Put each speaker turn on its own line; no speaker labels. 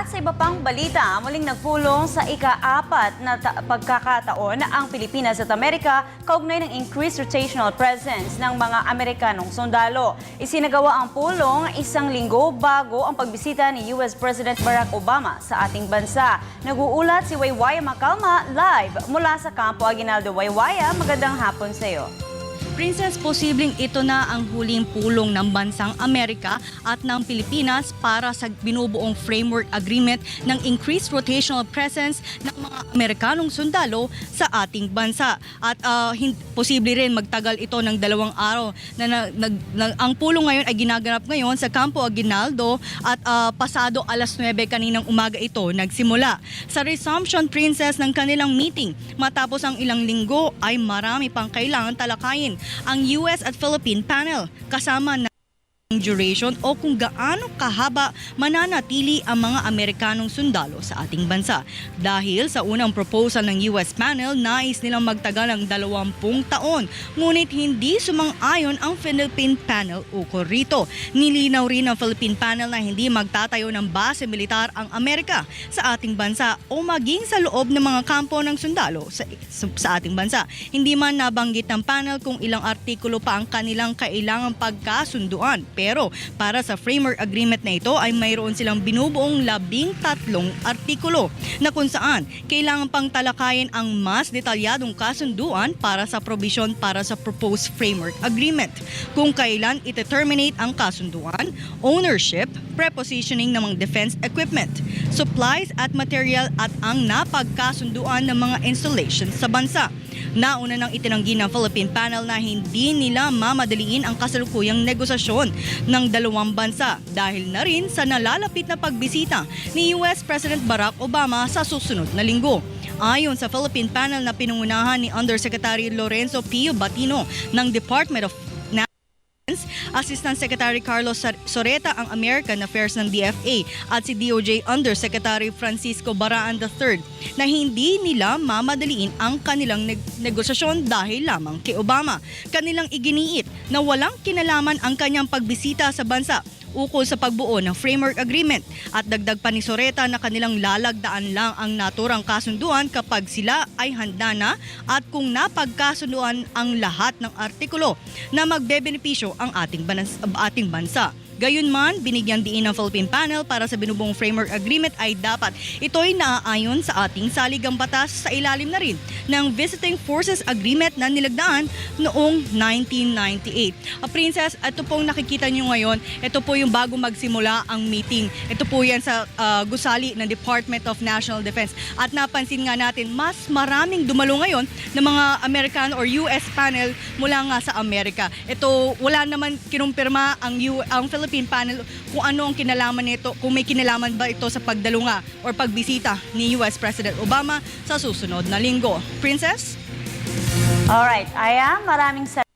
At sa iba pang balita, muling nagpulong sa ika-4 na pagkakataon ang Pilipinas at Amerika kaugnay ng increased rotational presence ng mga Amerikanong sundalo. Isinagawa ang pulong isang linggo bago ang pagbisita ni US President Barack Obama sa ating bansa. Nag-uulat si Waywaya Macalma live mula sa Campo Aguinaldo. Waywaya, magandang hapon sa iyo.
Princess, posibleng ito na ang huling pulong ng bansang Amerika at ng Pilipinas para sa binubuong framework agreement ng increased rotational presence ng mga Amerikanong sundalo sa ating bansa. At posible rin magtagal ito ng 2 araw. Ang pulong ngayon ay ginaganap ngayon sa Campo Aguinaldo at pasado alas 9 kaninang umaga ito nagsimula. Sa resumption, Princess, ng kanilang meeting matapos ang ilang linggo ay marami pang kailangan talakayin ang US at Philippine panel kasama na duration o kung gaano kahaba mananatili ang mga Amerikanong sundalo sa ating bansa. Dahil sa unang proposal ng US panel, nais nilang magtagal ng 20 taon. Ngunit hindi sumang-ayon ang Philippine panel ukol rito. Nilinaw rin ng Philippine panel na hindi magtatayo ng base militar ang Amerika sa ating bansa o maging sa loob ng mga kampo ng sundalo sa ating bansa. Hindi man nabanggit ng panel kung ilang artikulo pa ang kanilang kailangang pagkasunduan. Pero para sa framework agreement na ito ay mayroon silang binubuong 13 artikulo na kung saan kailangan pang talakayin ang mas detalyadong kasunduan para sa provision para sa proposed framework agreement. Kung kailan ite-terminate ang kasunduan, ownership, prepositioning ng mga defense equipment, supplies at material at ang napagkasunduan ng mga installations sa bansa. Nauna nang itinanggi ng Philippine panel na hindi nila mamadaliin ang kasalukuyang negosasyon ng dalawang bansa dahil na rin sa nalalapit na pagbisita ni US President Barack Obama sa susunod na linggo. Ayon sa Philippine panel na pinungunahan ni Undersecretary Lorenzo Pio Batino ng Department of Assistant Secretary Carlos Soreta ang American Affairs ng DFA at si DOJ Undersecretary Francisco Baraan III na hindi nila mamadaliin ang kanilang negosasyon dahil lamang kay Obama. Kanilang iginiit na walang kinalaman ang kanyang pagbisita sa bansa ukol sa pagbuo ng framework agreement at dagdag pa ni Soreta na kanilang lalagdaan lang ang naturang kasunduan kapag sila ay handa na at kung napagkasunduan ang lahat ng artikulo na magbebenepisyo ang ating bansa. Gayunman, binigyan diin ng Philippine panel para sa binubuong framework agreement ay dapat ito'y naaayon sa ating saligang batas sa ilalim na rin ng Visiting Forces Agreement na nilagdaan noong 1998. Princess, ito pong nakikita nyo ngayon, ito po yung bago magsimula ang meeting. Ito po yan sa gusali ng Department of National Defense. At napansin nga natin, mas maraming dumalo ngayon ng mga American or US panel mula nga sa Amerika. Ito, wala naman kinumpirma ang Philippine panel kung ano ang kinalaman nito, kung may kinalaman ba ito sa pagdalunga or pagbisita ni US President Obama sa susunod na linggo. Princess?
Alright, Aya, maraming salamat.